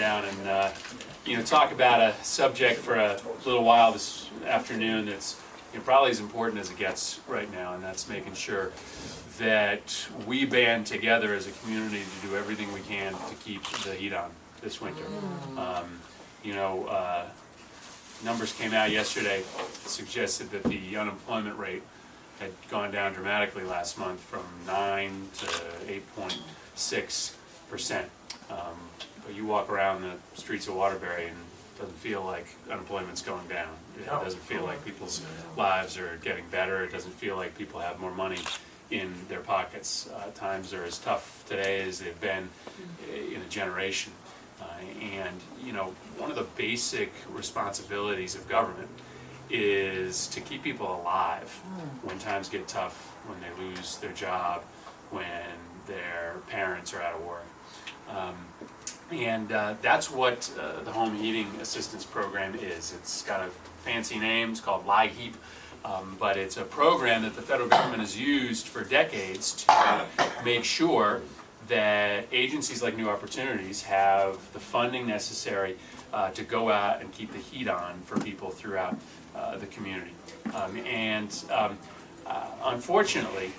down and talk about a subject for a little while this afternoon that's probably as important as it gets right now, and that's making sure that we band together as a community to do everything we can to keep the heat on this winter. Numbers came out yesterday suggested that the unemployment rate had gone down dramatically last month from 9 to 8.6%. But you walk around the streets of Waterbury and it doesn't feel like unemployment's going down. It doesn't feel like people's lives are getting better. It doesn't feel like people have more money in their pockets. Times are as tough today as they've been in a generation. One of the basic responsibilities of government is to keep people alive when times get tough, when they lose their job, when their parents are out of work. That's what the Home Heating Assistance Program is. It's got a fancy name, it's called LIHEAP, but it's a program that the federal government has used for decades to make sure that agencies like New Opportunities have the funding necessary to go out and keep the heat on for people throughout the community. Unfortunately,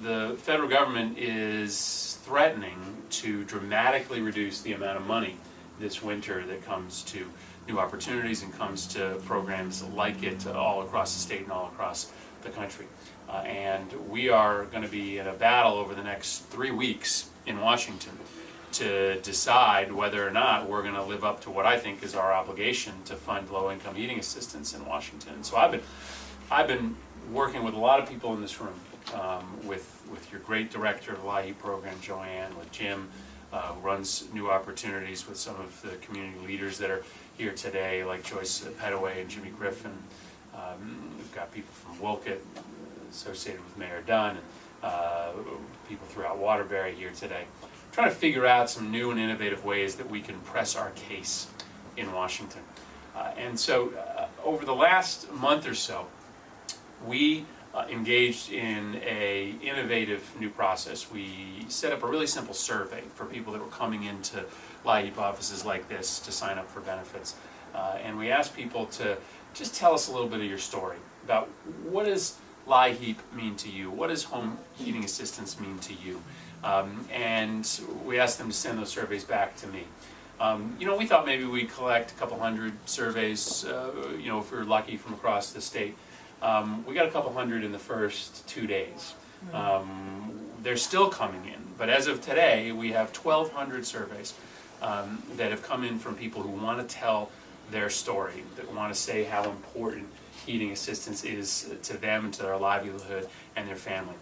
the federal government is threatening to dramatically reduce the amount of money this winter that comes to New Opportunities and comes to programs like it all across the state and all across the country. And we are going to be in a battle over the next 3 weeks in Washington to decide whether or not we're going to live up to what I think is our obligation to fund low-income heating assistance in Washington. So I've been working with a lot of people in this room, with your great director of the LIHEAP program, Joanne, with Jim, who runs New Opportunities, with some of the community leaders that are here today, like Joyce Pettaway and Jimmy Griffin. We've got people from Wolcott, associated with Mayor Dunn, and people throughout Waterbury here today, trying to figure out some new and innovative ways that we can press our case in Washington. And so over the last month or so, we engaged in an innovative new process. We set up a really simple survey for people that were coming into LIHEAP offices like this to sign up for benefits. And we asked people to just tell us a little bit of your story about what does LIHEAP mean to you? What does home heating assistance mean to you? And we asked them to send those surveys back to me. We thought maybe we'd collect a couple hundred surveys, if we were lucky, from across the state. We got a couple hundred in the first 2 days. They're still coming in, but as of today, we have 1,200 surveys that have come in from people who want to tell their story, that want to say how important heating assistance is to them and to their livelihood and their family.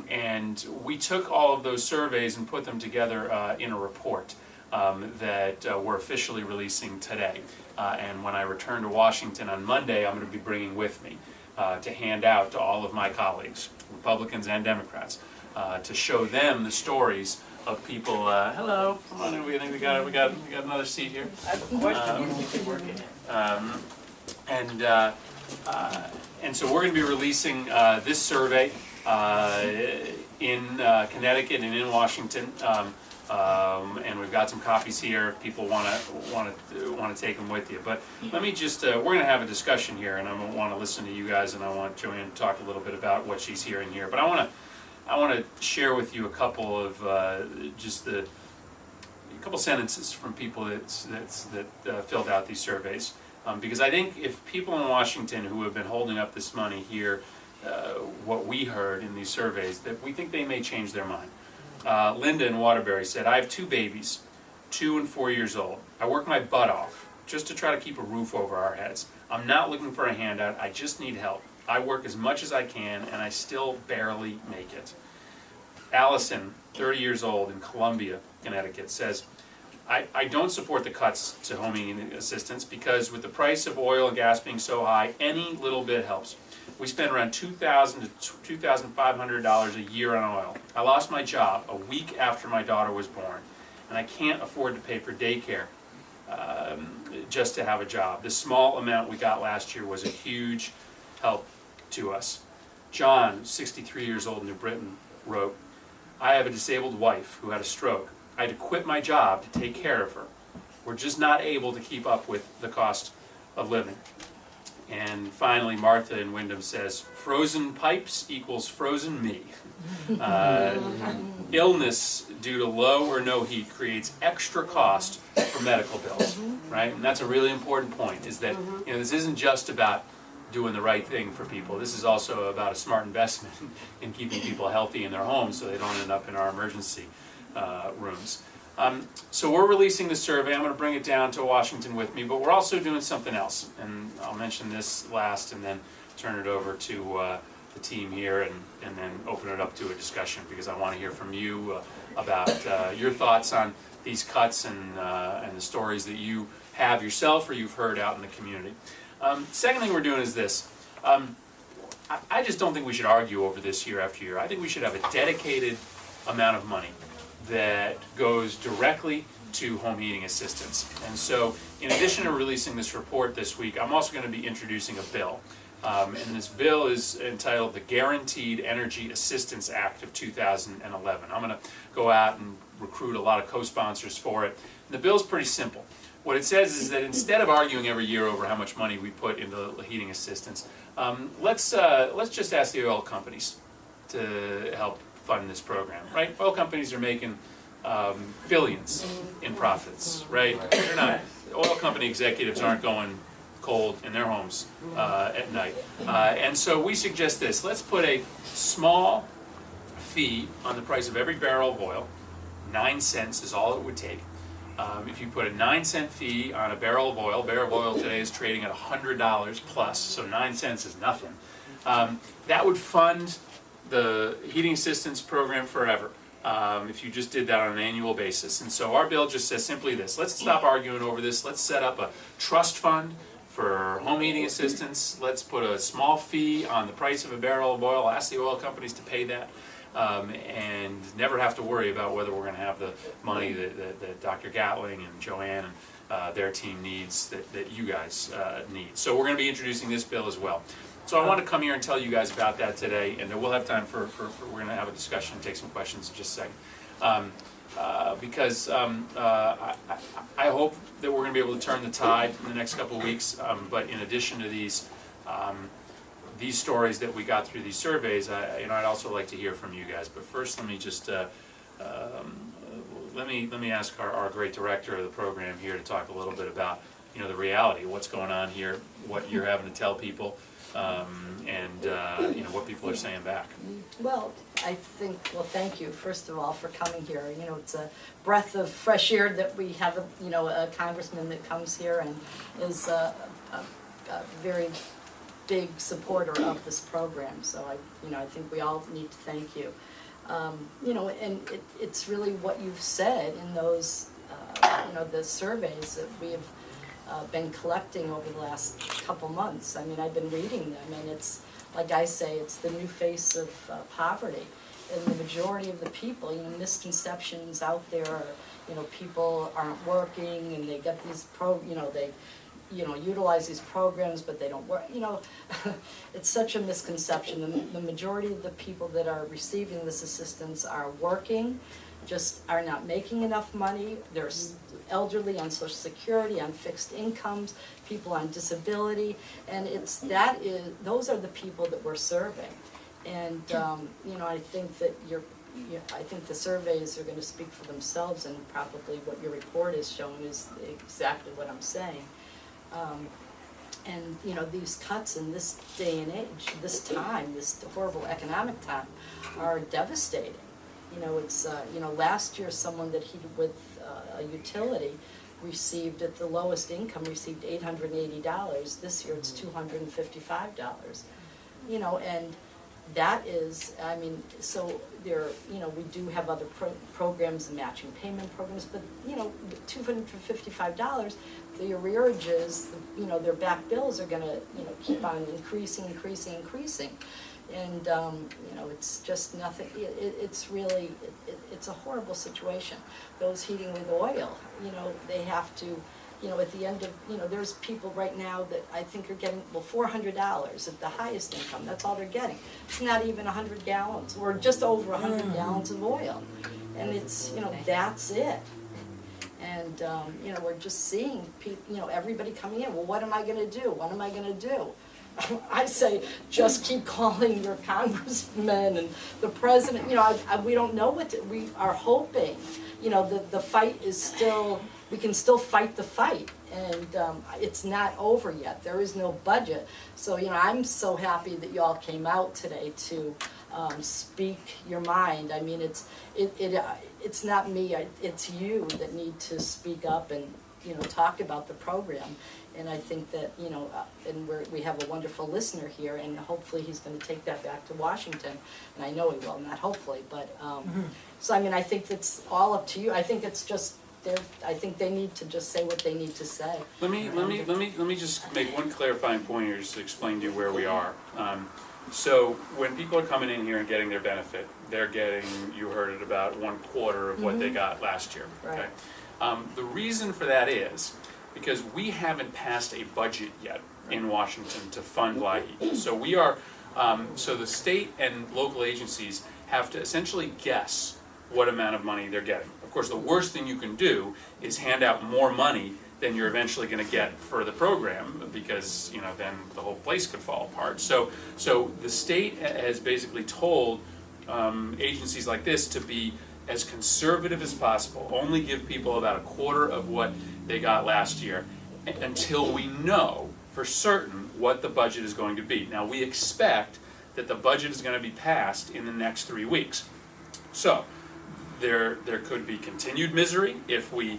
And we took all of those surveys and put them together in a report that we're officially releasing today. And when I return to Washington on Monday, I'm going to be bringing with me to hand out to all of my colleagues, Republicans and Democrats, to show them the stories of people. Hello, come on in. We got another seat here. I have a question. We can work it in. And so we're going to be releasing this survey in Connecticut and in Washington. And we've got some copies here if people want to take them with you. But let me just, we're going to have a discussion here, and I want to listen to you guys, and I want Joanne to talk a little bit about what she's hearing here. But I want to share with you a couple of a couple sentences from people that filled out these surveys, because I think if people in Washington who have been holding up this money hear what we heard in these surveys, that we think they may change their mind. Linda in Waterbury said, "I have 2 babies, 2 and 4 years old. I work my butt off just to try to keep a roof over our heads. I'm not looking for a handout, I just need help. I work as much as I can and I still barely make it." Allison, 30 years old, in Columbia, Connecticut, says, I don't support the cuts to home heating assistance because with the price of oil and gas being so high, any little bit helps. We spend around $2,000 to $2,500 a year on oil. I lost my job a week after my daughter was born, and I can't afford to pay for daycare just to have a job. The small amount we got last year was a huge help to us. John, 63 years old, New Britain, wrote, "I have a disabled wife who had a stroke. I had to quit my job to take care of her. We're just not able to keep up with the cost of living. And finally, Martha in Wyndham says, frozen pipes equals frozen me. Illness due to low or no heat creates extra cost for medical bills, right? And that's a really important point, is that this isn't just about doing the right thing for people. This is also about a smart investment in keeping people healthy in their homes so they don't end up in our emergency rooms. So we're releasing the survey. I'm going to bring it down to Washington with me, but we're also doing something else. And I'll mention this last and then turn it over to the team here and then open it up to a discussion, because I want to hear from you about your thoughts on these cuts and the stories that you have yourself or you've heard out in the community. Second thing we're doing is this. I just don't think we should argue over this year after year. I think we should have a dedicated amount of money that goes directly to home heating assistance. And so, in addition to releasing this report this week, I'm also going to be introducing a bill. And this bill is entitled the Guaranteed Energy Assistance Act of 2011. I'm going to go out and recruit a lot of co-sponsors for it. And the bill's pretty simple. What it says is that instead of arguing every year over how much money we put into heating assistance, let's just ask the oil companies to help fund this program, right? Oil companies are making billions in profits, right? They're not. Oil company executives aren't going cold in their homes at night. And so we suggest this. Let's put a small fee on the price of every barrel of oil. 9 cents is all it would take. If you put a 9-cent fee on a barrel of oil today is trading at $100 plus, so 9 cents is nothing. That would fund the heating assistance program forever if you just did that on an annual basis. And so our bill just says simply this. Let's stop arguing over this. Let's set up a trust fund for home heating assistance. Let's put a small fee on the price of a barrel of oil. Ask the oil companies to pay that. And never have to worry about whether we're going to have the money that Dr. Gatling and Joanne and their team needs, that you guys need. So we're going to be introducing this bill as well. So I want to come here and tell you guys about that today, and then we'll have time for we're going to have a discussion and take some questions in just a second. Because I hope that we're going to be able to turn the tide in the next couple of weeks, but in addition to these stories that we got through these surveys, I'd also like to hear from you guys. But first, let me just let me ask our great director of the program here to talk a little bit about the reality of what's going on here, what you're having to tell people, and what people are saying back. Well, I think, thank you, first of all, for coming here. It's a breath of fresh air that we have a congressman that comes here and is a very big supporter of this program. So I think we all need to thank you. And it's really what you've said in those, the surveys that we have been collecting over the last couple months. I mean, I've been reading them, and it's, like I say, it's the new face of poverty. And the majority of the people, misconceptions out there are, people aren't working, and they get these they utilize these programs, but they don't work. It's such a misconception. The majority of the people that are receiving this assistance are working, just are not making enough money. They're elderly on Social Security, on fixed incomes, people on disability, and those are the people that we're serving. And I think that I think the surveys are going to speak for themselves, and probably what your report is showing is exactly what I'm saying. And these cuts in this day and age, this time, this horrible economic time, are devastating. It's last year someone that heated with a utility received, at the lowest income, received $880. This year it's $255. And that is, so there, we do have other programs and matching payment programs, but $255, the arrearages, their back bills are going to, keep on increasing. And, it's just nothing, it's really, it's a horrible situation. Those heating with oil, they have to, at the end of, there's people right now that I think are getting, $400 at the highest income. That's all they're getting. It's not even 100 gallons, or just over 100 gallons of oil. And it's, that's it. And, you know, we're just seeing people, you know, everybody coming in, well, what am I gonna do? What am I gonna do? I say, just keep calling your congressman and the president, you know, we don't know what to, we are hoping, you know, the fight is still, we can still fight the fight, and it's not over yet, there is no budget. So, you know, I'm so happy that y'all came out today to speak your mind. I mean, it's not me, it's you that need to speak up and, you know, talk about the program. And I think that, you know, and we have a wonderful listener here, and hopefully he's going to take that back to Washington. And I know he will, not hopefully, but, so I mean, I think it's all up to you. I think it's just, I think they need to just say what they need to say. Let me just make one clarifying point here, just to explain to you where we are. So when people are coming in here and getting their benefit, they're getting, you heard it, about 1/4 of what they got last year. Okay? Right. The reason for that is because we haven't passed a budget yet in Washington to fund LIHEAP. So we are, so the state and local agencies have to essentially guess what amount of money they're getting. Of course, the worst thing you can do is hand out more money than you're eventually going to get for the program, because, you know, then the whole place could fall apart. So the state has basically told agencies like this to be as conservative as possible, only give people about 1/4 of what they got last year, until we know for certain what the budget is going to be. Now, we expect that the budget is going to be passed in the next 3 weeks. So there could be continued misery if we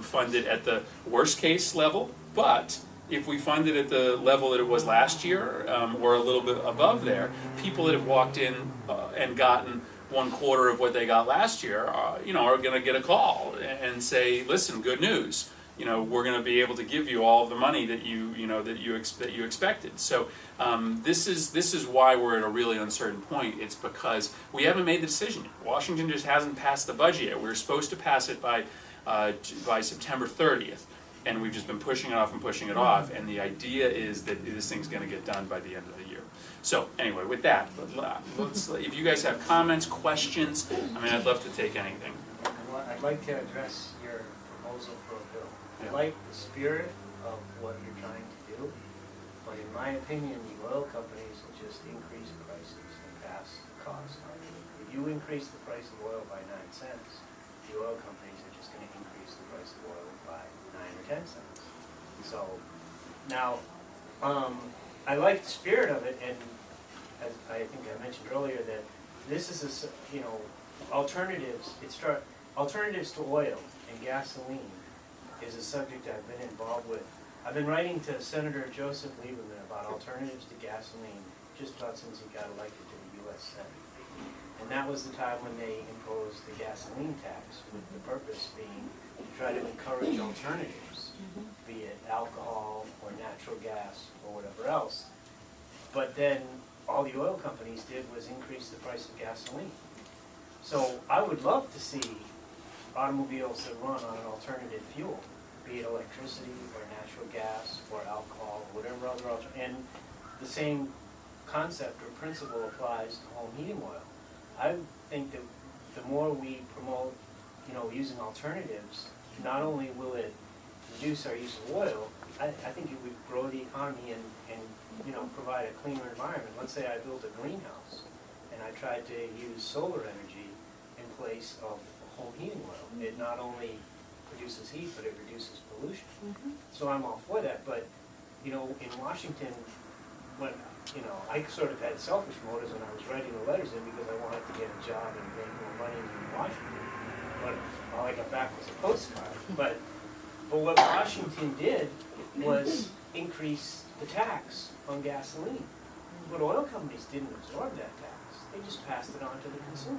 fund it at the worst case level, but if we fund it at the level that it was last year, or a little bit above there, people that have walked in and gotten 1/4 of what they got last year, you know, are going to get a call and say, listen, good news. You know, we're going to be able to give you all of the money that you expected. So this is why we're at a really uncertain point. It's because we haven't made the decision yet. Washington just hasn't passed the budget yet. We were supposed to pass it by September 30th, and we've just been pushing it off and pushing it off. And the idea is that this thing's going to get done by the end of the year. So anyway, with that, if you guys have comments, questions, I mean, I'd love to take anything. I'd like to address your proposal for a bill. I like the spirit of what you're trying to do, but in my opinion, the oil companies will just increase prices and pass the cost on. If you increase the price of oil by 9 cents, the oil companies are just going to increase the price of oil by 9 or 10 cents. So now, I like the spirit of it, and as I think I mentioned earlier, that this is alternatives. Alternatives to oil and gasoline is a subject I've been involved with. I've been writing to Senator Joseph Lieberman about alternatives to gasoline just about since he got elected to the U.S. Senate. And that was the time when they imposed the gasoline tax, with the purpose being to try to encourage alternatives, be it alcohol or natural gas or whatever else. But then all the oil companies did was increase the price of gasoline. So I would love to see automobiles that run on an alternative fuel, be it electricity or natural gas or alcohol or whatever other alternative. And the same concept or principle applies to home heating oil. I think that the more we promote, you know, using alternatives, not only will it reduce our use of oil, I think it would grow the economy and you know, provide a cleaner environment. Let's say I built a greenhouse and I tried to use solar energy in place of home heating oil. It not only produces heat, but it reduces pollution. So I'm all for that. But you know, in Washington, when you know, I sort of had selfish motives when I was writing the letters in because I wanted to get a job and make more money in Washington. But all I got back was a postcard. But what Washington did was increase the tax on gasoline. But oil companies didn't absorb that tax. They just passed it on to the consumer.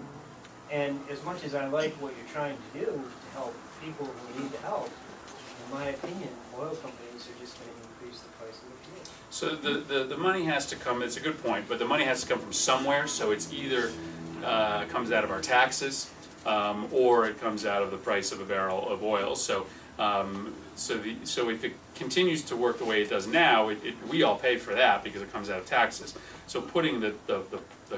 And as much as I like what you're trying to do to help people who need the help, in my opinion, oil companies are just going to increase the price of the fuel. So the money has to come, it's a good point, but the money has to come from somewhere, so it's either comes out of our taxes, or it comes out of the price of a barrel of oil. So so if it continues to work the way it does now, we all pay for that because it comes out of taxes. So putting the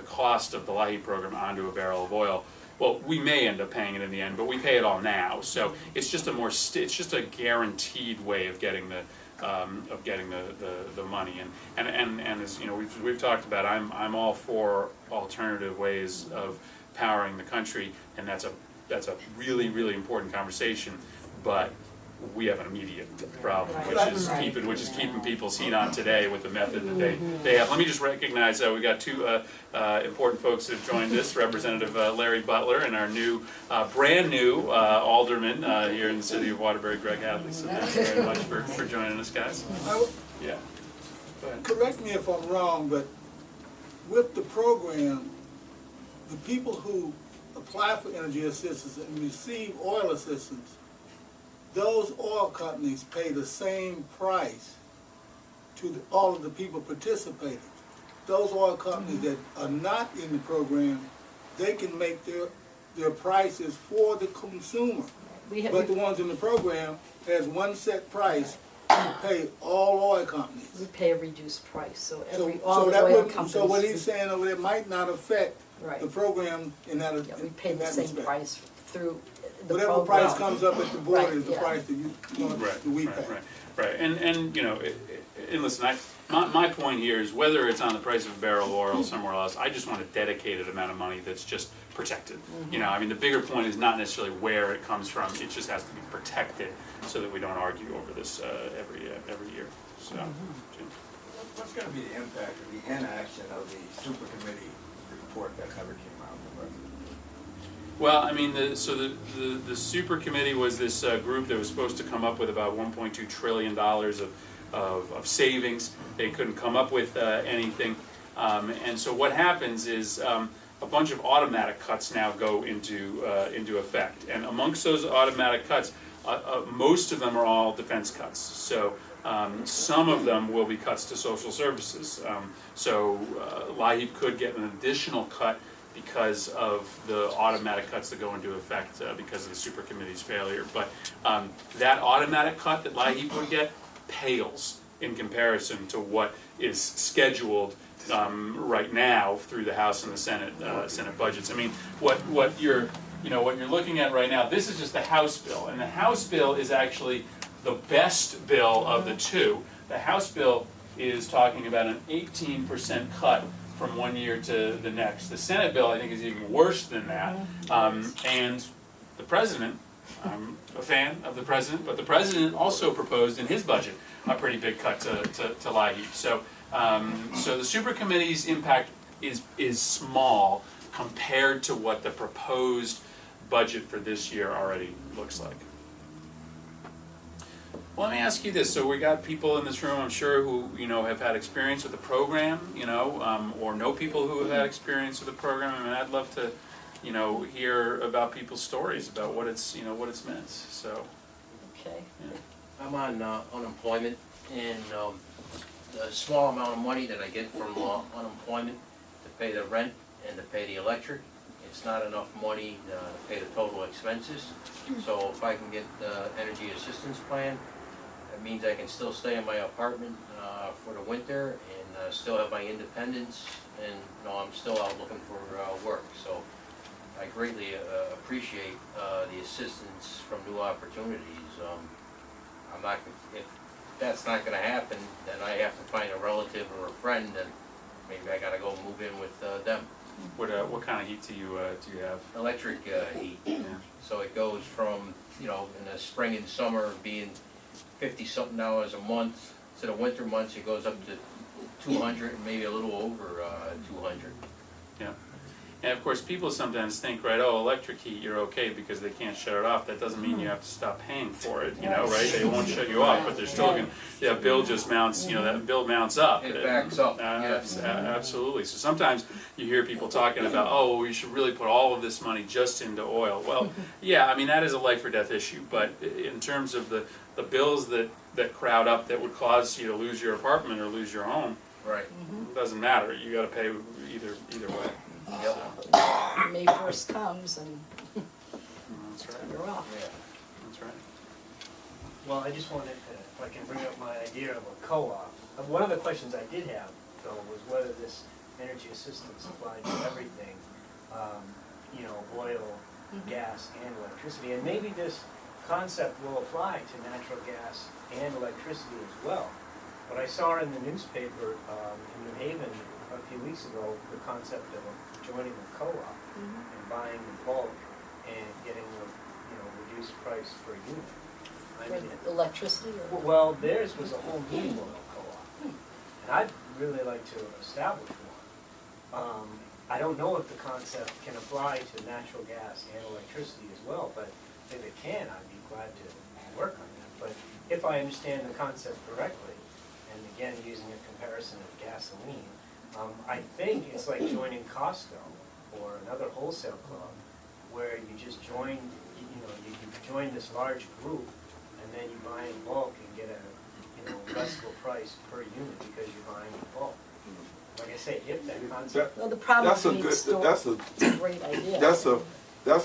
cost of the LIHEAP program onto a barrel of oil, well, we may end up paying it in the end, but we pay it all now. So it's just it's just a guaranteed way of getting the money. And as you know, we've talked about, I'm all for alternative ways of powering the country, and that's a really, really important conversation. But we have an immediate problem, which is keeping people's heat on today with the method that they have. Let me just recognize we got two important folks that have joined us, Representative Larry Butler and our brand new alderman here in the city of Waterbury, Greg Hadley. So thank you very much for joining us, guys. Yeah. Go ahead. Correct me if I'm wrong, but with the program, the people who apply for energy assistance and receive oil assistance, those oil companies pay the same price to all of the people participating. Those oil companies that are not in the program, they can make their prices for the consumer. But the ones in the program has one set price to pay all oil companies. We pay a reduced price, so So what he's saying over there might not affect the program in that respect. We pay the same price through the whatever program. price comes up at the board is the price that we pay. Right. And you know, and listen, my point here is whether it's on the price of a barrel of oil or somewhere else, I just want a dedicated amount of money that's just protected. You know, I mean, the bigger point is not necessarily where it comes from; it just has to be protected so that we don't argue over this every year. So, Jim. What's going to be the impact of the inaction of the super committee report that never came out? Well, I mean, the super committee was this group that was supposed to come up with about $1.2 trillion of savings. They couldn't come up with anything, and so what happens is a bunch of automatic cuts now go into effect, and amongst those automatic cuts, most of them are all defense cuts. So some of them will be cuts to social services. So LIHEAP could get an additional cut because of the automatic cuts that go into effect because of the super committee's failure. But that automatic cut that LIHEAP would get pales in comparison to what is scheduled right now through the House and the Senate budgets. I mean, what you're looking at right now, this is just the House bill, and the House bill is actually the best bill of the two. The House bill is talking about an 18% cut from one year to the next. The Senate bill, I think, is even worse than that. And the president, I'm a fan of the president, but the president also proposed in his budget a pretty big cut to LIHEAP. So the super committee's impact is small compared to what the proposed budget for this year already looks like. Well, let me ask you this. So we got people in this room, I'm sure, who have had experience with the program, or know people who have had experience with the program. I mean, I'd love to, hear about people's stories about what it's meant. So. Okay. Yeah. I'm on unemployment, and the small amount of money that I get from unemployment to pay the rent and to pay the electric, it's not enough money to pay the total expenses. So if I can get the energy assistance plan, that means I can still stay in my apartment for the winter and still have my independence, and I'm still out looking for work. So I greatly appreciate the assistance from New Opportunities. If that's not going to happen, then I have to find a relative or a friend, and maybe I got to go move in with them. What kind of heat do you have? Electric heat. Yeah. So it goes from in the spring and summer being $50-something a month to the winter months it goes up to 200 and maybe a little over 200. Yeah. And of course, people sometimes think, right, oh, electric heat, you're okay because they can't shut it off. That doesn't mean you have to stop paying for it, right? They won't shut you off, but they're still going to, that bill just mounts, that bill mounts up. It backs up. Absolutely. So sometimes you hear people talking about, oh, we should really put all of this money just into oil. Well, yeah, I mean, that is a life or death issue, but in terms of the bills that crowd up that would cause you to lose your apartment or lose your home, right? It doesn't matter. You got to pay either way. Yep. May 1st comes and That's right. you're off. Yeah. That's right. Well, I just wanted to, if I can bring up my idea of a co-op. One of the questions I did have, though, was whether this energy assistance applied to everything. you know, oil, gas, and electricity. And maybe this concept will apply to natural gas and electricity as well. But I saw in the newspaper in New Haven a few weeks ago the concept of joining a co-op and buying in bulk and getting a, you know, reduced price per unit. I mean, For electricity or? well, theirs was a whole heating oil co-op, and I'd really like to establish one. I don't know if the concept can apply to natural gas and electricity as well, but if it can, I'd be glad to work on that. But if I understand the concept correctly, and again, using a comparison of gasoline, I think it's like joining Costco or another wholesale club, where you just join, you join this large group, and then you buy in bulk and get a, you know, restful price per unit because you're buying in bulk. Like I say, if that concept. Well, the problem That's a is good, store. that's a, It's a great idea. that's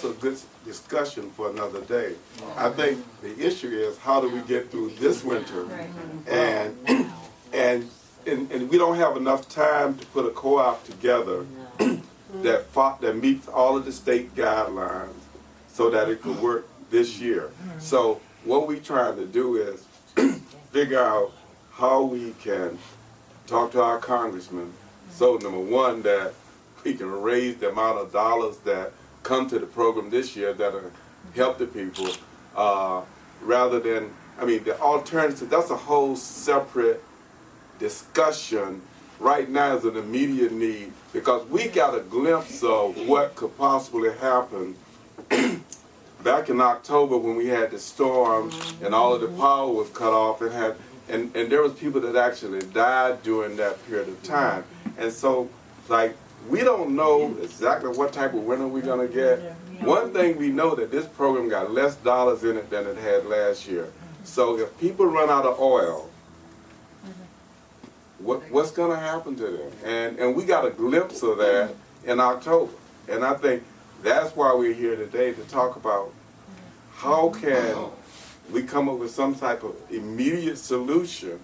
a good discussion for another day. I think the issue is how do we get through this winter? And we don't have enough time to put a co-op together that meets all of the state guidelines so that it could work this year. So what we're trying to do is figure out how we can talk to our congressman. So number one, that we can raise the amount of dollars that come to the program this year that will help the people, rather than, I mean, the alternative, that's a whole separate discussion. Right now is an immediate need because we got a glimpse of what could possibly happen back in October when we had the storm and all of the power was cut off and there was people that actually died during that period of time. And so, like, we don't know exactly what type of winter we're going to get. One thing we know that this program got less dollars in it than it had last year. So if people run out of oil, what's going to happen to them? And we got a glimpse of that in October. And I think that's why we're here today to talk about how can we come up with some type of immediate solution.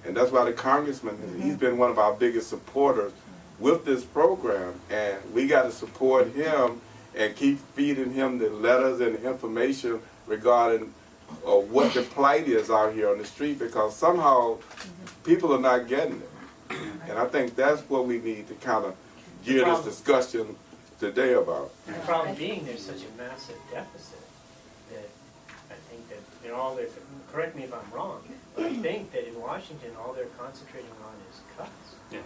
And that's why the congressman, he's been one of our biggest supporters with this program. And we got to support him and keep feeding him the letters and the information regarding what the plight is out here on the street, because somehow people are not getting it. And I think that's what we need to kind of gear this discussion today about. The problem being there's such a massive deficit that I think that in all their, correct me if I'm wrong, but I think that in Washington all they're concentrating on is cuts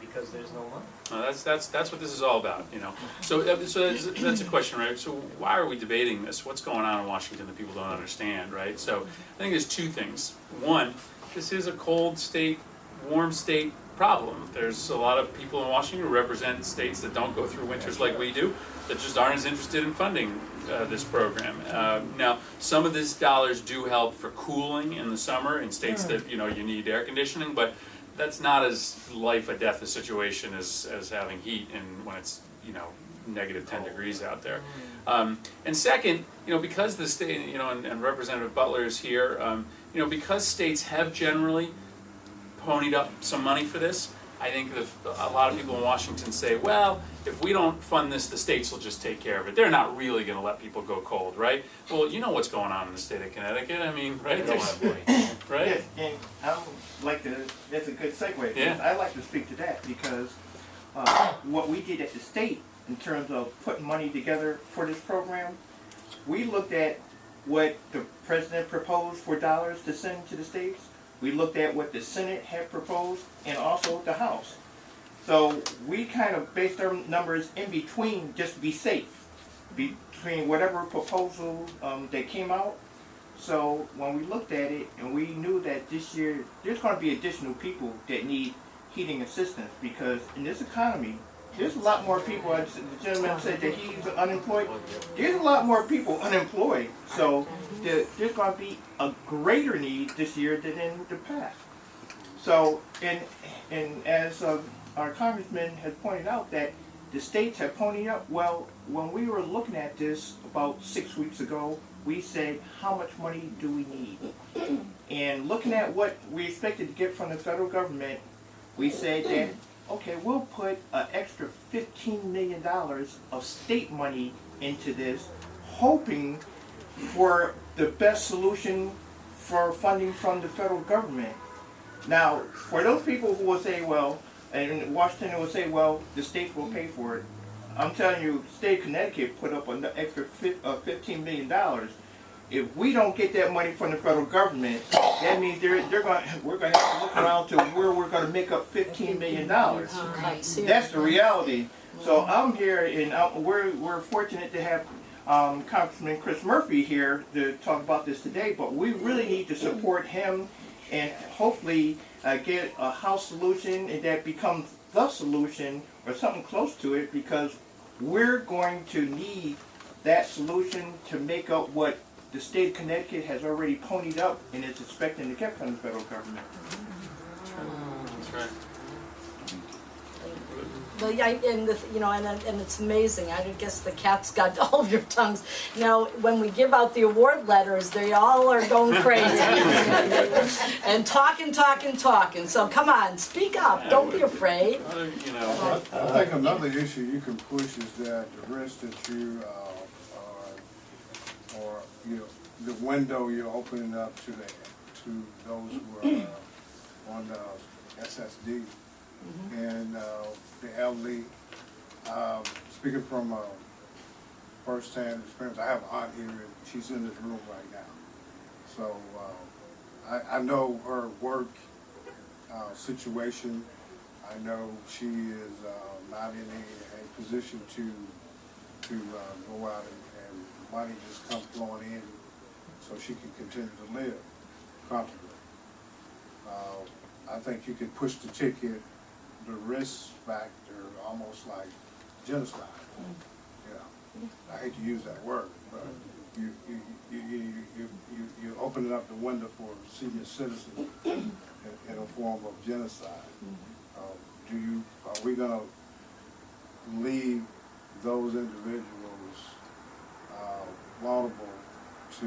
because there's no money. That's what this is all about, you know. So that's a question, right? So why are we debating this? What's going on in Washington that people don't understand, right? So I think there's two things. One, this is a cold state, warm state problem. There's a lot of people in Washington who represent states that don't go through winters like we do, that just aren't as interested in funding this program. Now, some of these dollars do help for cooling in the summer in states that, you know, you need air conditioning, but that's not as life or death a situation as having heat and when it's, you know, negative 10 degrees out there. And second, you know, because the state, you know, and Representative Butler is here, you know, because states have generally ponied up some money for this, I think a lot of people in Washington say, well, if we don't fund this, the states will just take care of it. They're not really going to let people go cold, right? Well, you know what's going on in the state of Connecticut. I mean, right? Right? Yes, and I would like to, that's a good segue. Yeah. I'd like to speak to that because what we did at the state in terms of putting money together for this program, we looked at what the president proposed for dollars to send to the states. We looked at what the Senate had proposed and also the House. So we kind of based our numbers in between just to be safe, between whatever proposal that came out. So when we looked at it and we knew that this year there's going to be additional people that need heating assistance because in this economy, there's a lot more people, the gentleman said that he's unemployed, there's a lot more people unemployed. So there's going to be a greater need this year than in the past. So, and as our congressman has pointed out that the states have ponied up, well, when we were looking at this about 6 weeks ago, we said, how much money do we need? And looking at what we expected to get from the federal government, we said that, okay, we'll put an extra $15 million of state money into this, hoping for the best solution for funding from the federal government. Now, for those people who will say, well, and Washington will say, well, the states will pay for it. I'm telling you, the state of Connecticut put up an extra $15 million. If we don't get that money from the federal government, that means we're going to have to look around to where we're going to make up $15 million. That's the reality. So I'm here, and we're fortunate to have Congressman Chris Murphy here to talk about this today, but we really need to support him and hopefully get a House solution and that becomes the solution or something close to it, because we're going to need that solution to make up what the state of Connecticut has already ponied up and is expecting to get from the federal government. That's right. Well, yeah, and and it's amazing. I guess the cat's got all of your tongues. Now, when we give out the award letters, they all are going crazy and talking. So come on, speak up. Don't be afraid. You I think another issue you can push is that the risk that you or the window you're opening up to those who are on the SSD. And the elderly, speaking from first-hand experience, I have an aunt here, and she's in this room right now. So I know her work situation. I know she is not in a position to go out and money just comes flowing in so she can continue to live comfortably. I think you could push the ticket, the risk factor, almost like genocide. You know, I hate to use that word, but you opening up the window for senior citizens in a form of genocide. Are we going to leave those individuals vulnerable to,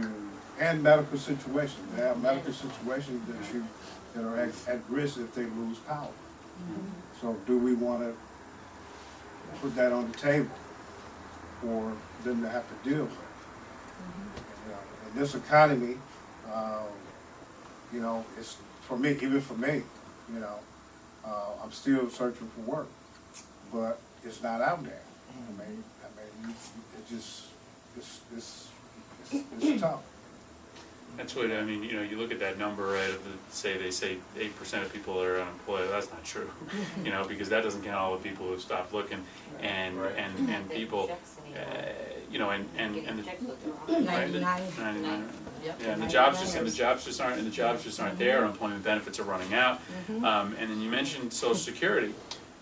and medical situations? There are medical situations that are at risk if they lose power. So do we want to put that on the table for them to have to deal with? You know, in this economy, it's for me, even for me, I'm still searching for work, but it's not out there. It's tough. That's what I mean. You look at that number, right? They say 8% of people are unemployed. That's not true. Because that doesn't count all the people who stopped looking, and people, and 99. Yep. Yeah, and the jobs just aren't there. Unemployment benefits are running out. And then you mentioned Social Security.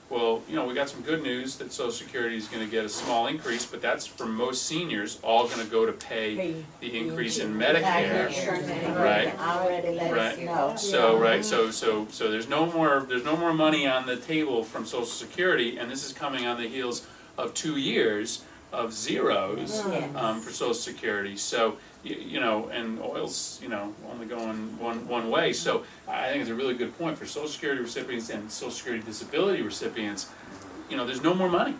Well, we got some good news that Social Security is going to get a small increase, but that's for most seniors all going to go to pay the increase in Medicare, right? Right. So there's no more money on the table from Social Security, and this is coming on the heels of 2 years of zeros for Social Security. So and oil's only going one way. So I think it's a really good point for Social Security recipients and Social Security disability recipients. There's no more money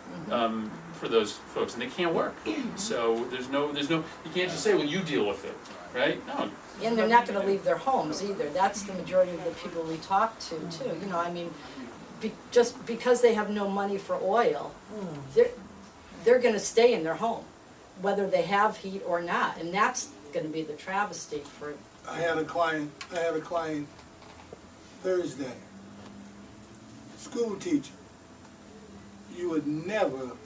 for those folks, and they can't work. So there's no. You can't just say, well, you deal with it, right? No. And they're not going to leave their homes either. That's the majority of the people we talk to too. Just because they have no money for oil, they're going to stay in their home, whether they have heat or not, and that's going to be the travesty for. I had a client Thursday, school teacher. You would never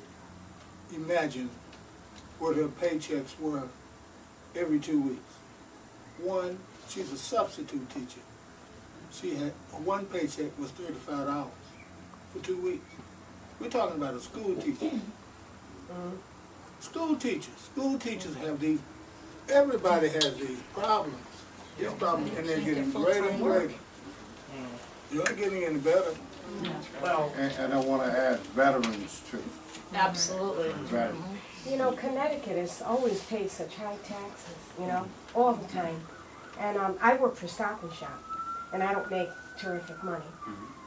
imagine what her paychecks were every 2 weeks. One, she's a substitute teacher. She had one paycheck was $35 for 2 weeks. We're talking about a school teacher. School teachers have these, everybody has these problems. And they're getting greater and greater. You're not getting any better. Well, And I want to add veterans too. Absolutely. Veterans. Connecticut has always paid such high taxes, all the time. And I work for Stop and Shop, and I don't make terrific money.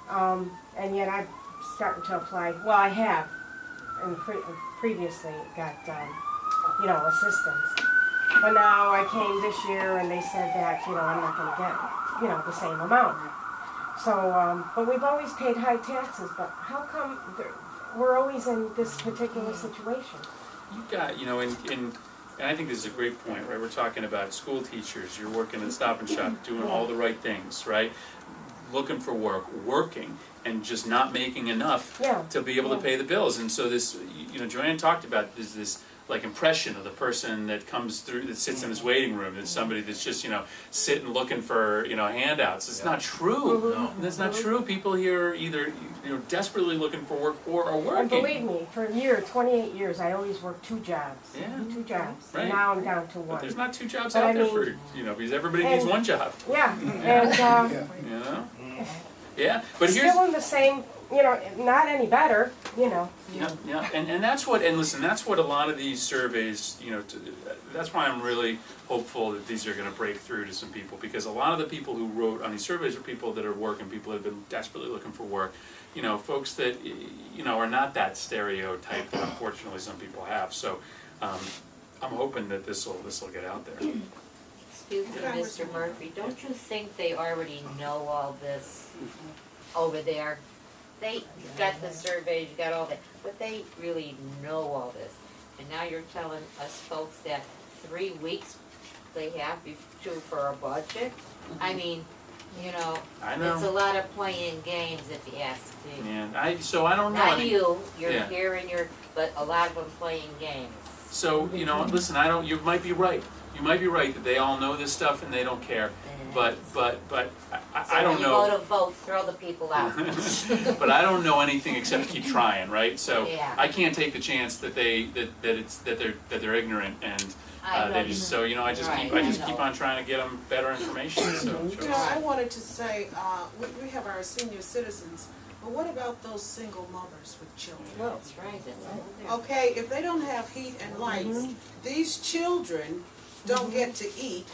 And yet I'm starting to apply, well, I have, and previously got you know, assistance. But now I came this year and they said that, you know, I'm not gonna get, you know, the same amount. So, but we've always paid high taxes, but how come we're always in this particular situation? You've got, you know, and I think this is a great point, right? We're talking about school teachers, you're working at Stop and Shop, doing all the right things, right? Looking for work, working, and just not making enough to be able to pay the bills. And so this, you know, Joanne talked about this like impression of the person that comes through, that sits in this waiting room, that's somebody that's just, you know, sitting looking for, you know, handouts. It's not true. No. That's not true. People here are either, you know, desperately looking for work or are And working. believe me, for 28 years, I always worked 2 jobs. Yeah. 2 jobs. Right. And now I'm down to But 1. there's not 2 jobs But out I there mean- for, you know, because everybody needs and- one job. Yeah, and You know? Yeah, but here's... still in the same, you know, not any better, you know. Yeah, and that's what, and listen, that's what a lot of these surveys, you know, that's why I'm really hopeful that these are gonna break through to some people, because a lot of the people who wrote on these surveys are people that are working, people that have been desperately looking for work, you know, folks that, you know, are not that stereotype that unfortunately some people have, so, I'm hoping that this'll get out there. Excuse me, Mr. Murphy, don't you think they already know all this over there? They got the surveys, you got all that, but they really know all this. And now you're telling us folks that 3 weeks they have for a budget? I mean, you know, I know. it's a lot of playing games if you ask me. Yeah, so I don't know. I Not mean, you, you're yeah. here and but a lot of them playing games. So, you know, listen, you might be right. You might be right that they all know this stuff and they don't care. But I don't know. So when you go to vote, throw the people out. But I don't know anything except keep trying, right? So Yeah. I can't take the chance that they're ignorant and they just, so, you know, I just keep on trying to get them better information. So You know, I wanted to say, we have our senior citizens, but what about those single mothers with children? That's right, that's all there. Okay, if they don't have heat and lights, these children don't get to eat.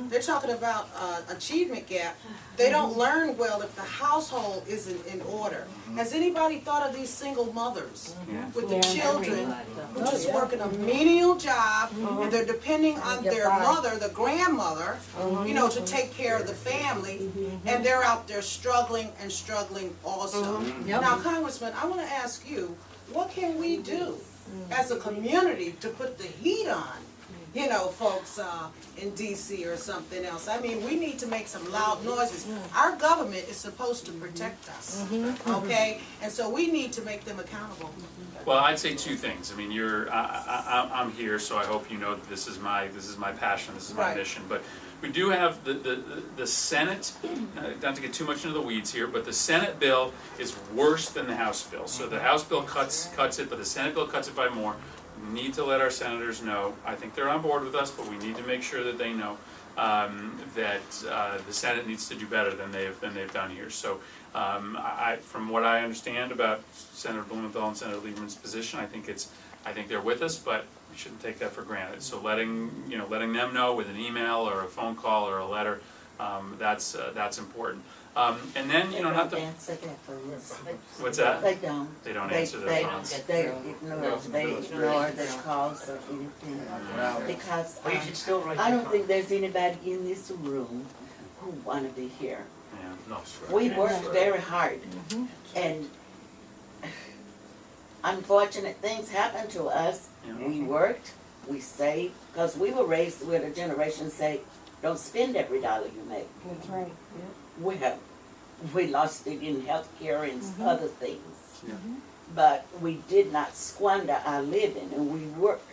They're talking about achievement gap. They don't learn well if the household isn't in order. Has anybody thought of these single mothers with the children who just working a menial job and they're depending on their mother, the grandmother, you know, to take care of the family, and they're out there struggling and struggling also. Now, Congressman, I want to ask you, what can we do as a community to put the heat on? You know, folks in DC or something else. I mean, we need to make some loud noises. Our government is supposed to protect us, okay? And so we need to make them accountable. Well, I'd say 2 things. I mean, I'm here, so I hope you know that this is my passion, this is my mission. But we do have the Senate, not to get too much into the weeds here, but the Senate bill is worse than the House bill. So the House bill cuts it, but the Senate bill cuts it by more. We need to let our senators know. I think they're on board with us, but we need to make sure that they know that the Senate needs to do better than they've done here. So, from what I understand about Senator Blumenthal and Senator Lieberman's position, I think they're with us, but we shouldn't take that for granted. So letting them know with an email or a phone call or a letter, that's important. And then, you know, not the... answer their phones. What's that? They don't. They don't answer their phones. They ignore the calls or anything. Because Well, you should still write I the don't think there's anybody in this room who want to be here. Yeah, no, sure. We worked very hard, and unfortunate things happened to us. Yeah. We worked, we saved, because we were raised with a generation say, don't spend every dollar you make. That's right, We lost it in healthcare and other things. Yeah. But we did not squander our living, and we worked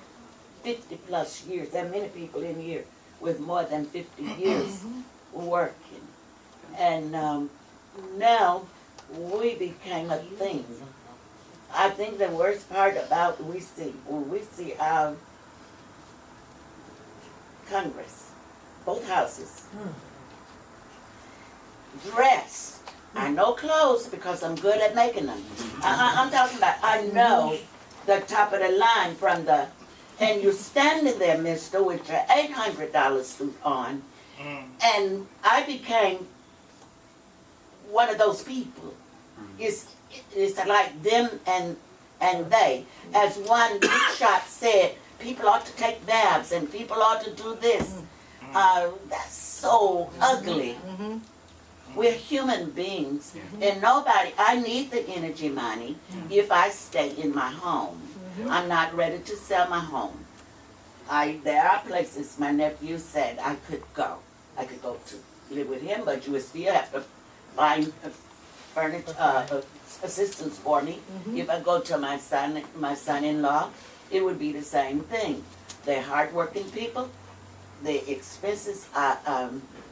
50 plus years. There are many people in here with more than 50 years working. And now we became a thing. I think the worst part about when we see our Congress, both houses, dressed. I know clothes because I'm good at making them. I'm talking about, I know the top of the line from the, and you're standing there, mister, with your $800 suit on, and I became one of those people. It's like them and they. As one big shot said, people ought to take baths and people ought to do this. That's so ugly. We're human beings, and I need the energy money if I stay in my home. I'm not ready to sell my home. There are places my nephew said I could go. I could go to live with him, but you would still have to find furniture, assistance for me. If I go to my son-in-law, it would be the same thing. They're hardworking people. The expenses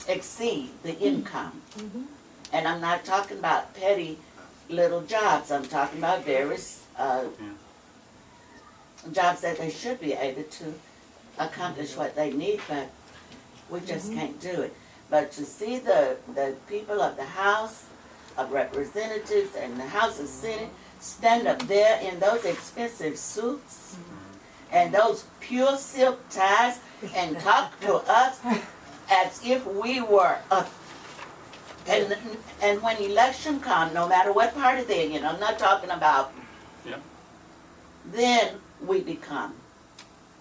exceed the income. And I'm not talking about petty little jobs. I'm talking about various jobs that they should be able to accomplish what they need, but we just can't do it. But to see the people of the House of Representatives and the House of Senate stand up there in those expensive suits and those pure silk ties and talk to us as if we were and when election comes, no matter what party they're in, I'm not talking about, then we become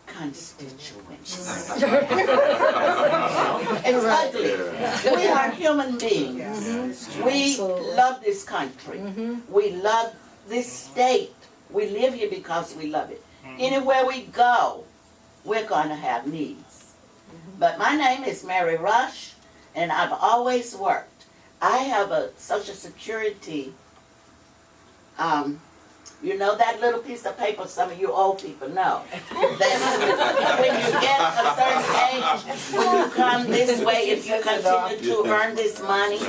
constituents. It's ugly. We are human beings. We love this country. We love this state. We live here because we love it. Anywhere we go, we're going to have needs. But my name is Mary Rush, and I've always worked. I have a Social Security, you know that little piece of paper some of you old people know. That when you get a certain age, when you come this way, if you continue to earn this money,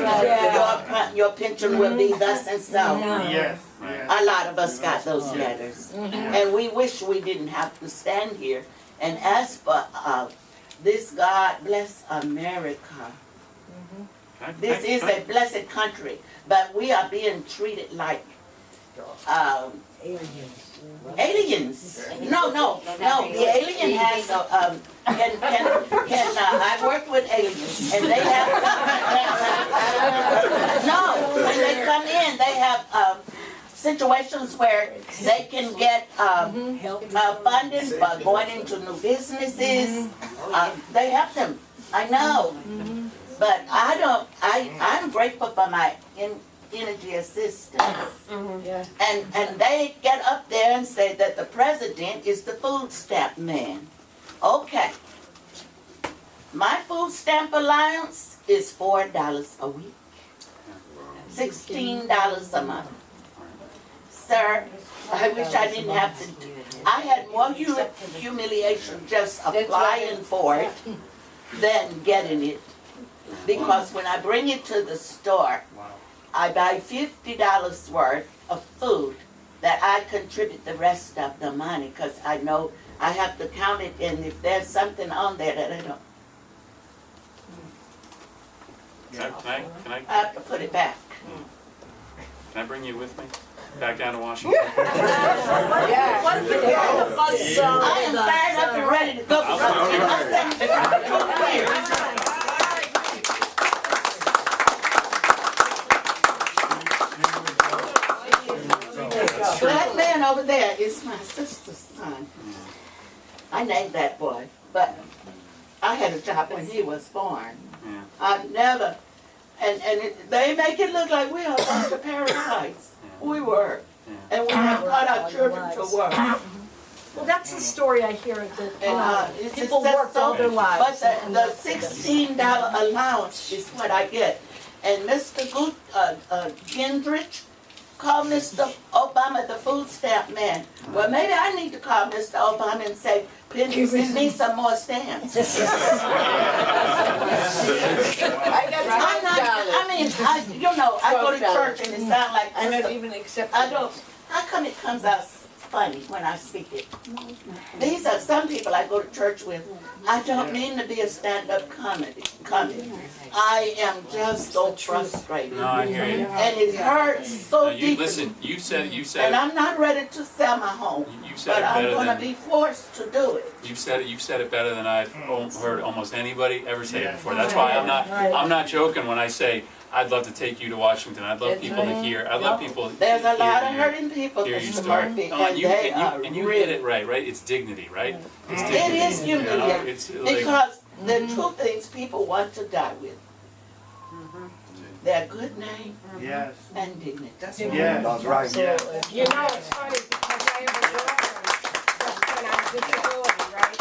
your pension will be thus and so. Yes. A lot of us got those letters. And we wish we didn't have to stand here and ask for this God bless America. This is a blessed country, but we are being treated like aliens. No. The alien has I've worked with aliens, and they have when they come in, they have situations where they can get funding for going into new businesses. They help them. I know. But I'm grateful for my energy assistance. And they get up there and say that the president is the food stamp man. Okay. My food stamp allowance is $4 a week. $16 a month. Sir, I wish I didn't have to. I had more humiliation just applying for it than getting it. Because when I bring it to the store, I buy $50 worth of food that I contribute the rest of the money, because I know I have to count it, and if there's something on there that I don't, Can I have to put it back. I bring you with me? Back down to Washington? What if we get the bus? I am fired up and ready to go. That man over there is my sister's son. I named that boy, but I had a job when he was born. I never, they make it look like we are a bunch of parasites. We were, and we have taught our children to work. Well, that's the story I hear, that people worked all their lives. But the $16 allowance is what I get. And Mr. Gendrich called Mr. Obama the food stamp man. Well, maybe I need to call Mr. Obama and say, please send me some more stamps. I go to church and it sounds like I don't even accept how come it comes out funny when I speak it? These are some people I go to church with. I don't mean to be a stand-up comic. I am just so frustrated. No, I hear you. And it hurts so deeply. Listen, you said and I'm not ready to sell my home. You said but it I'm better going to than be forced to do it. you've said it better than I've heard almost anybody ever say it before. That's why I'm not joking when I say I'd love to take you to Washington. I'd love people to hear. I'd love people. There's a lot of hear hurting people, hear you Mr. start. Murphy, Oh, and they are and you really. hit it right. It's dignity, right? It's It dignity. is You know? humiliating, It's like, because the two things people want to die with. Their good name Yes. and dignity. Yes. That's right. Absolutely. You know, it's funny because I have a girlfriend that's been on disability, right?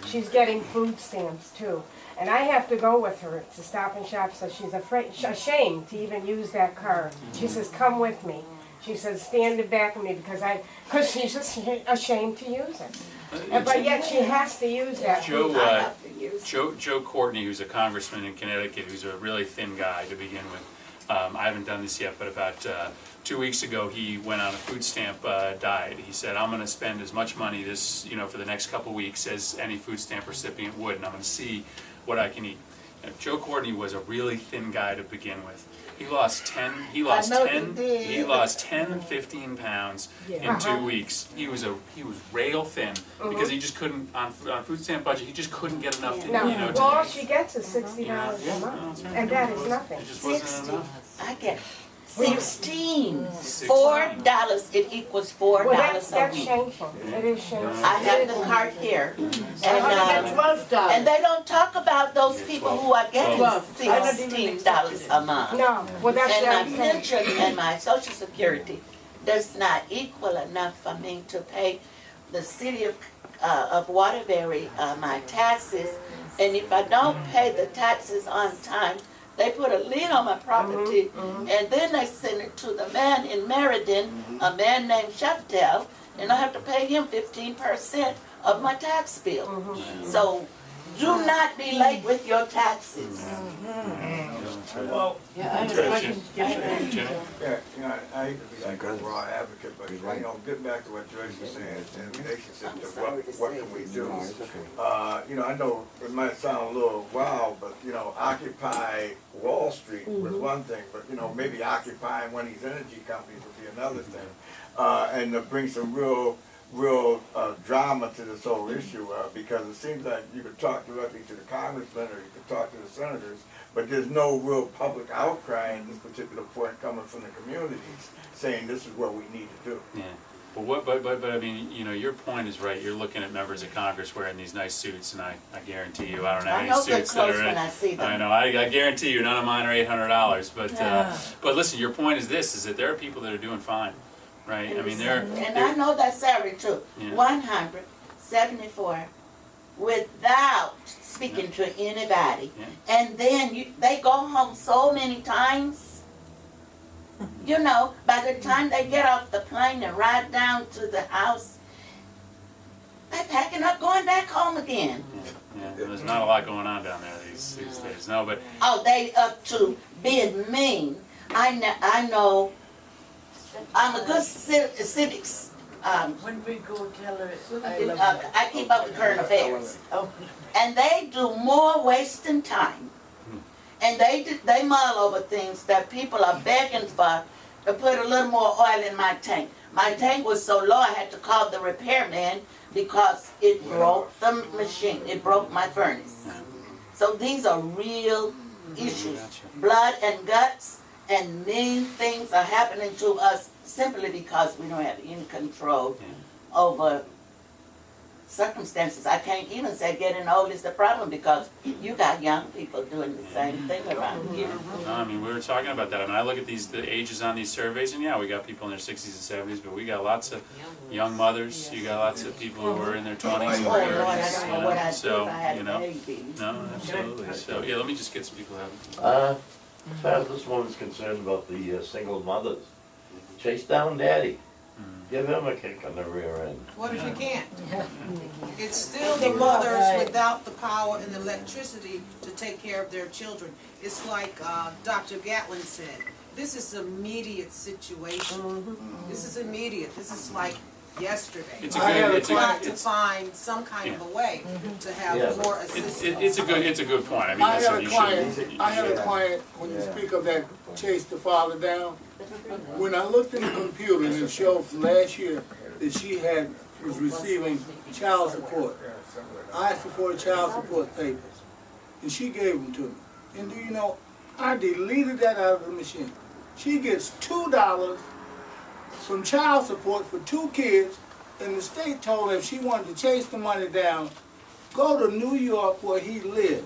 She's getting food stamps too. And I have to go with her to Stop and Shop, so she's ashamed to even use that card. She says, come with me. She says, stand in back of me because she's just ashamed to use it. But yet she has to use that. Joe Courtney, who's a congressman in Connecticut, who's a really thin guy to begin with. I haven't done this yet, but about 2 weeks ago, he went on a food stamp diet. He said, I'm going to spend as much money for the next couple weeks as any food stamp recipient would, and I'm going to see what I can eat. Now, Joe Courtney was a really thin guy to begin with. He lost 10, 15 pounds in 2 weeks. He was rail thin because he just couldn't, on food stamp budget, he just couldn't get enough to, No, well, all she gets is $60 a month, and that is nothing. It just wasn't enough. I get 16. $4. It equals $4 Well, a that's week. shameful. It is shameful. I have the card here, and they don't talk about those people who are getting $16 a month. No, well, that's And what my I'm saying. pension and my Social Security does not equal enough for me to pay the city of Waterbury my taxes. And if I don't pay the taxes on time, they put a lien on my property, and then they send it to the man in Meriden, a man named Sheftel, and I have to pay him 15% of my tax bill. So do not be late with your taxes. Well, Yeah, I hate to be like a raw advocate, but getting back to what Joyce was saying, in relationship to what can we do? I know it might sound a little wild, but Occupy Wall Street was one thing, but maybe occupying one of these energy companies would be another thing, and to bring some real drama to this whole issue, because it seems like you could talk directly to the congressman or you could talk to the senators, but there's no real public outcry in this particular point coming from the communities saying this is what we need to do. Yeah. But I mean, your point is right. You're looking at members of Congress wearing these nice suits, and I guarantee you, I don't have any suits that are. I see them. I know. I guarantee you, none of mine are $800. But listen, your point is this: is that there are people that are doing fine, right? I mean, and I know that salary too. Yeah. 174 without speaking to anybody, and then they go home so many times. By the time they get off the plane and ride down to the house, they're packing up, going back home again. Yeah, there's not a lot going on down there these days. No, but they up to being mean. I know. I'm a good civics. When we go tell her, I keep up with current affairs, and they do more wasting time. And they mull over things that people are begging for to put a little more oil in my tank. My tank was so low I had to call the repairman because it broke the machine. It broke my furnace. So these are real issues. Blood and guts and mean things are happening to us simply because we don't have any control over circumstances. I can't even say getting old is the problem because you got young people doing the same thing around here. no, I mean, we were talking about that. I mean, I look at the ages on these surveys, and we got people in their 60s and 70s, but we got lots of young mothers. You got lots of people who are in their 20s and 30s. I don't know what I'd do So, if I had a baby. no, absolutely. So, let me just get some people out. As far as this woman's concerned about the single mothers, chase down daddy. Give him a kick on the rear end. What if you can't? It's still the mothers without the power and the electricity to take care of their children. It's like Dr. Gatlin said, this is an immediate situation. This is immediate. This is like yesterday. We've got to find some kind of a way to have more assistance. It's a good point. I mean, I had a client, when you speak of that chase the father down, when I looked in the computer and it showed from last year that she was receiving child support. I asked her for the child support papers, and she gave them to me. And do you know, I deleted that out of the machine. She gets $2 from child support for 2 kids, and the state told her if she wanted to chase the money down, go to New York where he lives.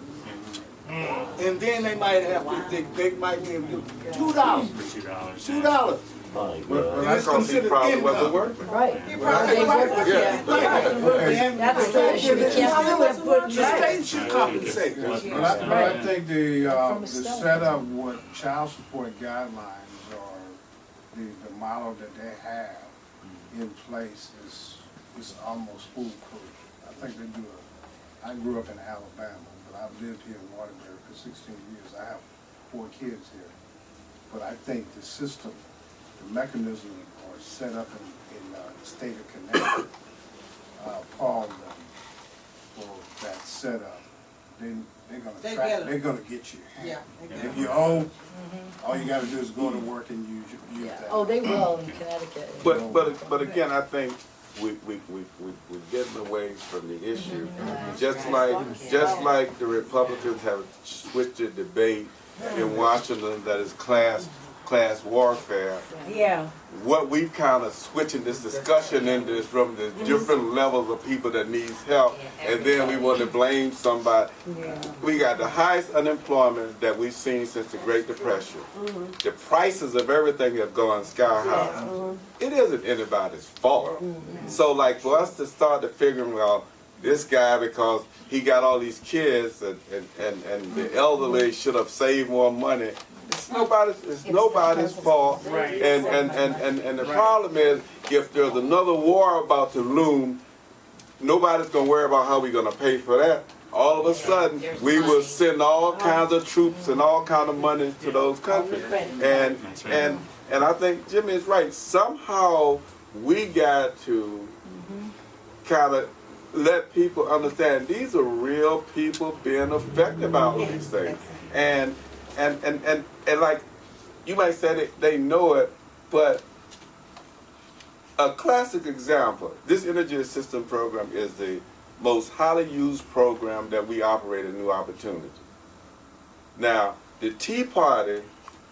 And then they might have to, they might be able to do $2. $2. Well, that's because he probably wasn't working. Right. He probably ain't working. Yeah. That's the issue. We can't The state should compensate. But I think the setup with child support guidelines or the model that they have in place is almost foolproof. I think they do I grew up in Alabama, but I've lived here in Waterbury for 16 years. I have 4 kids here. But I think the system, the mechanism are set up in the state of Connecticut, Paul, for that setup. They're gonna get you. Yeah. If you owe, all you gotta do is go to work and use that. Oh, they will in Connecticut. But again, I think we're getting away from the issue. Just like the Republicans have switched the debate in Washington that is class warfare. Yeah. What we've kind of switching this discussion into is from the different levels of people that needs help, and then we want to blame somebody. We got the highest unemployment that we've seen since the Great Depression. The prices of everything have gone sky high. It isn't anybody's fault. So like for us to start to figuring out this guy because he got all these kids and the elderly should have saved more money. It's nobody's fault. Right. And the problem is if there's another war about to loom, nobody's gonna worry about how we're gonna pay for that. All of a sudden we will send all kinds of troops and all kinds of money to those countries. And I think Jimmy is right. Somehow we got to kind of let people understand these are real people being affected by all these things. And like you might say they know it, but a classic example, this energy assistance program is the most highly used program that we operate in New Opportunity. Now, the Tea Party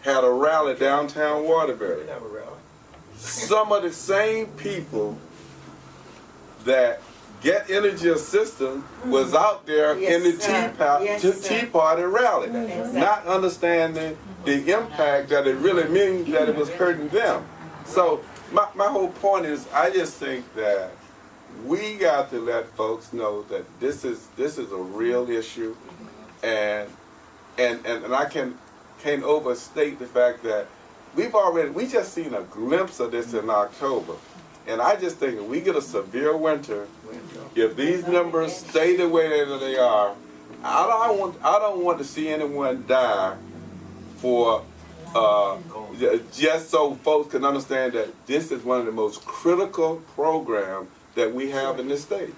had a rally downtown Waterbury. Some of the same people that get energy assistance was out there in the Tea Party rally, not understanding the impact that it really means that it was hurting them. So my whole point is, I just think that we got to let folks know that this is a real issue, and I can't overstate the fact that we just seen a glimpse of this in October. And I just think if we get a severe winter, if these numbers stay the way that they are, I don't want to see anyone die for just so folks can understand that this is one of the most critical programs that we have in this state.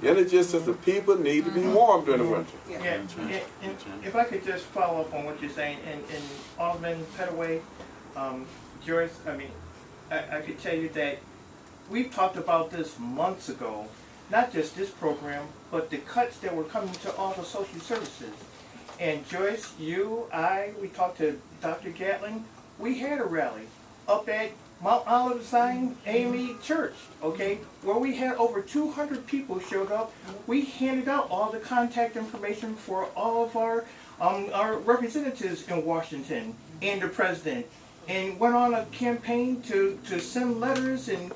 Energy system, people need to be warm during the winter. Yeah, and if I could just follow up on what you're saying, in Alderman Petaway, Joyce, I could tell you that we've talked about this months ago, not just this program, but the cuts that were coming to all the social services. And Joyce, you, we talked to Dr. Gatling. We had a rally up at Mount Olive Zion AME Church, okay, where we had over 200 people showed up. We handed out all the contact information for all of our representatives in Washington and the president, and went on a campaign to send letters and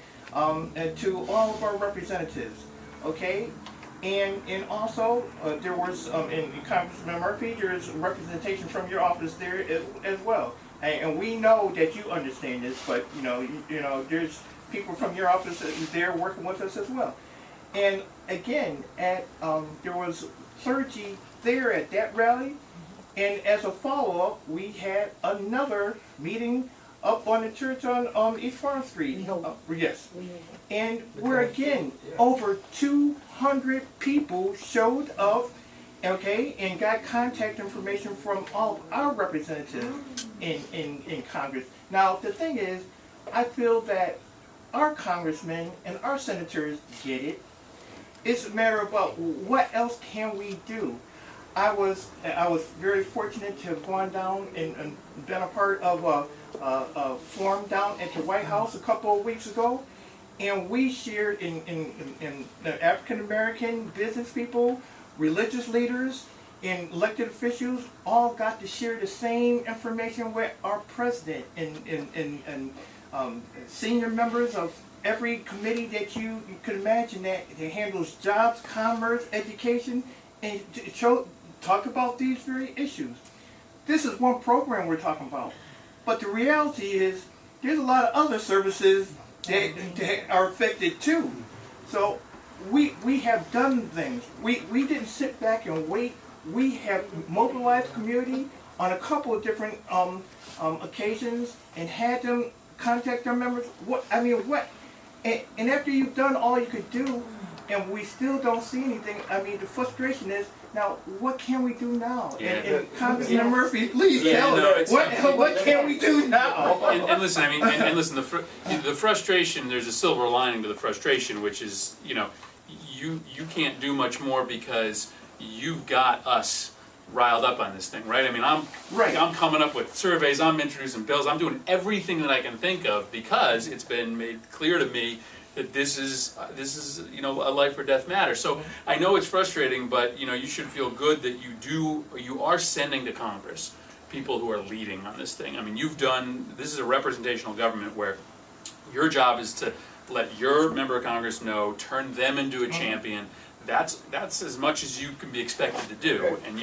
to all of our representatives, okay? And also, there was, in Congressman Murphy, there's representation from your office there as well. And we know that you understand this, but you know, there's people from your office there working with us as well. And again, there was clergy there at that rally, and as a follow-up, we had another meeting up on the church on East Farm Street. Yes. And where again, over 200 people showed up, okay, and got contact information from all of our representatives in Congress. Now, the thing is, I feel that our congressmen and our senators get it. It's a matter about what else can we do. I was very fortunate to have gone down and been a part of a forum down at the White House a couple of weeks ago, and we shared in the African American business people, religious leaders, and elected officials all got to share the same information with our president and senior members of every committee that you could imagine that handles jobs, commerce, education, and talk about these very issues. This is one program we're talking about, but the reality is there's a lot of other services that are affected too. So we have done things. We didn't sit back and wait. We have mobilized community on a couple of different occasions and had them contact their members. And after you've done all you could do, and we still don't see anything, the frustration is, now, what can we do now? Yeah. And Congressman Murphy, please tell us, what can we do now? And listen, listen, the frustration, there's a silver lining to the frustration, which is, you can't do much more because you've got us riled up on this thing, right? I'm coming up with surveys, I'm introducing bills, I'm doing everything that I can think of because it's been made clear to me that this is a life or death matter. So I know it's frustrating, but you should feel good that you are sending to Congress people who are leading on this thing. This is a representational government where your job is to let your member of Congress know, turn them into a champion. That's as much as you can be expected to do. And